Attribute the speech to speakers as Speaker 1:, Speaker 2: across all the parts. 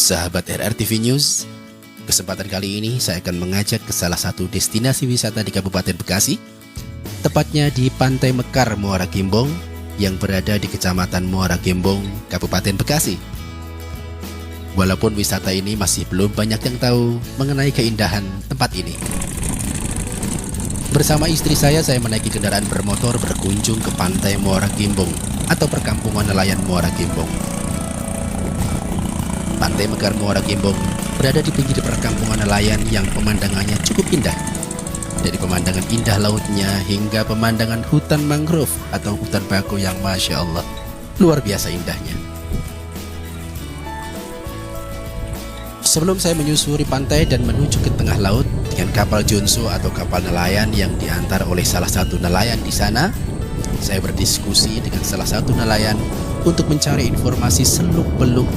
Speaker 1: Sahabat RRTV News, kesempatan kali ini saya akan mengajak ke salah satu destinasi wisata di Kabupaten Bekasi, tepatnya di Pantai Mekar Muara Gembong yang berada di Kecamatan Muara Gembong, Kabupaten Bekasi. Walaupun wisata ini masih belum banyak yang tahu mengenai keindahan tempat ini. Bersama istri saya menaiki kendaraan bermotor berkunjung ke Pantai Muara Gembong atau perkampungan nelayan Muara Gembong. Pantai Mekar Muara Gembong berada di pinggir perkampungan nelayan yang pemandangannya cukup indah. Dari pemandangan indah lautnya hingga pemandangan hutan mangrove atau hutan bako yang Masya Allah, luar biasa indahnya. Sebelum saya menyusuri pantai dan menuju ke tengah laut dengan kapal Jonso atau kapal nelayan yang diantar oleh salah satu nelayan di sana, saya berdiskusi dengan salah satu nelayan untuk mencari informasi seluk-beluk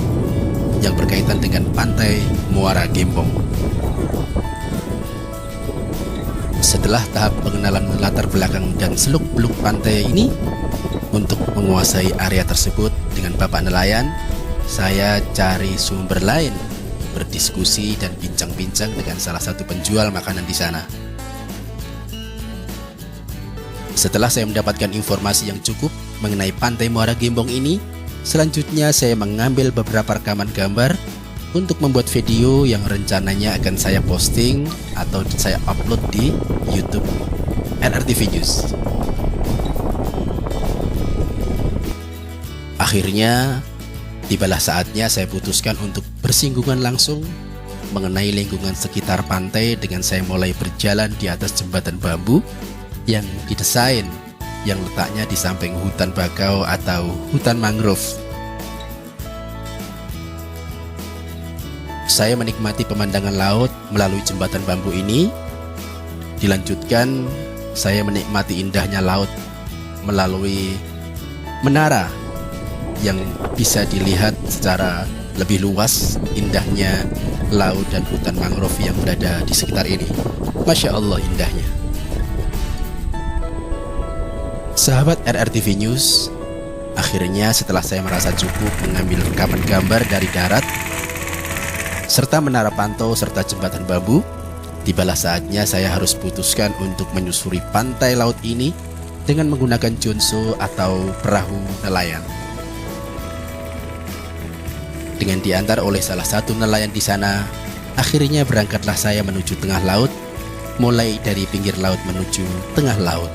Speaker 1: yang berkaitan dengan Pantai Muara Gembong. Setelah tahap pengenalan latar belakang dan seluk-beluk pantai ini, untuk menguasai area tersebut dengan Bapak nelayan, saya cari sumber lain, berdiskusi dan bincang-bincang dengan salah satu penjual makanan di sana. Setelah saya mendapatkan informasi yang cukup mengenai Pantai Muara Gembong ini, selanjutnya saya mengambil beberapa rekaman gambar untuk membuat video yang rencananya akan saya posting atau saya upload di YouTube RRTV News. Akhirnya, tibalah saatnya saya putuskan untuk bersinggungan langsung mengenai lingkungan sekitar pantai dengan saya mulai berjalan di atas jembatan bambu yang didesain yang letaknya di samping hutan bakau atau hutan mangrove. Saya menikmati pemandangan laut melalui jembatan bambu ini. Dilanjutkan, saya menikmati indahnya laut melalui menara yang bisa dilihat secara lebih luas indahnya laut dan hutan mangrove yang berada di sekitar ini. Masya Allah indahnya. Sahabat RRTV News, akhirnya setelah saya merasa cukup mengambil rekaman gambar dari darat serta menara pantau serta jembatan bambu, tibalah saatnya saya harus putuskan untuk menyusuri pantai laut ini dengan menggunakan Jonso atau perahu nelayan. Dengan diantar oleh salah satu nelayan di sana, akhirnya berangkatlah saya menuju tengah laut, mulai dari pinggir laut menuju tengah laut.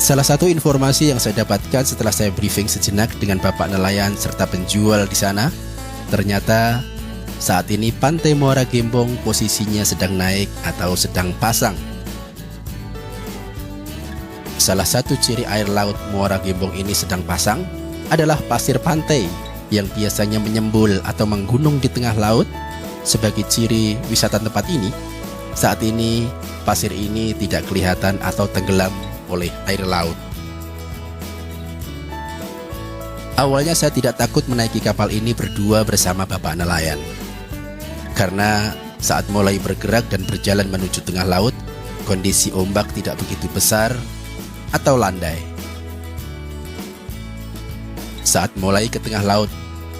Speaker 1: Salah satu informasi yang saya dapatkan setelah saya briefing sejenak dengan Bapak nelayan serta penjual di sana, ternyata saat ini Pantai Muara Gembong posisinya sedang naik atau sedang pasang. Salah satu ciri air laut Muara Gembong ini sedang pasang adalah pasir pantai yang biasanya menyembul atau menggunung di tengah laut sebagai ciri wisata tempat ini. Saat ini pasir ini tidak kelihatan atau tenggelam oleh air laut. Awalnya saya tidak takut menaiki kapal ini berdua bersama Bapak nelayan, karena saat mulai bergerak dan berjalan menuju tengah laut, kondisi ombak tidak begitu besar atau landai. Saat mulai ke tengah laut,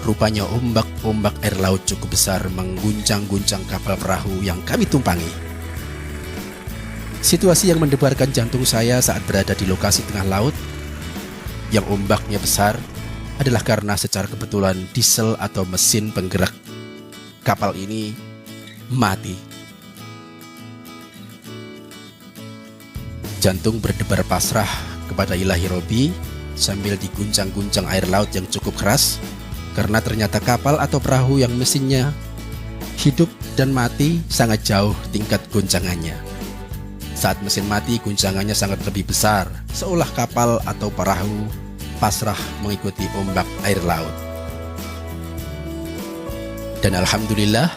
Speaker 1: rupanya ombak-ombak air laut cukup besar mengguncang-guncang kapal perahu yang kami tumpangi. Situasi yang mendebarkan jantung saya saat berada di lokasi tengah laut yang ombaknya besar adalah karena secara kebetulan diesel atau mesin penggerak kapal ini mati. Jantung berdebar pasrah kepada Ilahi Robi sambil diguncang-guncang air laut yang cukup keras, karena ternyata kapal atau perahu yang mesinnya hidup dan mati sangat jauh tingkat goncangannya. Saat mesin mati, guncangannya sangat lebih besar, seolah kapal atau perahu pasrah mengikuti ombak air laut. Dan alhamdulillah,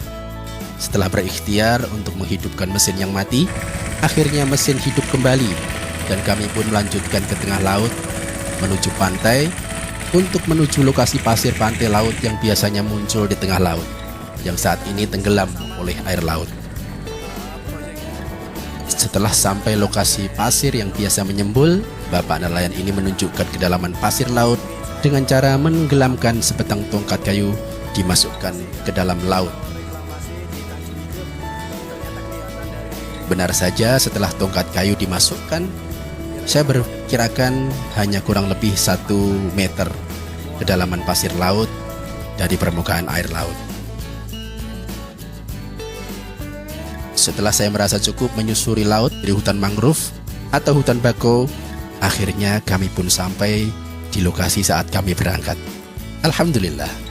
Speaker 1: setelah berikhtiar untuk menghidupkan mesin yang mati, akhirnya mesin hidup kembali dan kami pun melanjutkan ke tengah laut menuju pantai untuk menuju lokasi pasir pantai laut yang biasanya muncul di tengah laut, yang saat ini tenggelam oleh air laut. Setelah sampai lokasi pasir yang biasa menyembul, Bapak nelayan ini menunjukkan kedalaman pasir laut dengan cara menenggelamkan sebatang tongkat kayu dimasukkan ke dalam laut. Benar saja, setelah tongkat kayu dimasukkan, saya berkirakan hanya kurang lebih 1 meter kedalaman pasir laut dari permukaan air laut. Setelah saya merasa cukup menyusuri laut dari hutan mangrove atau hutan bako, akhirnya kami pun sampai di lokasi saat kami berangkat. Alhamdulillah.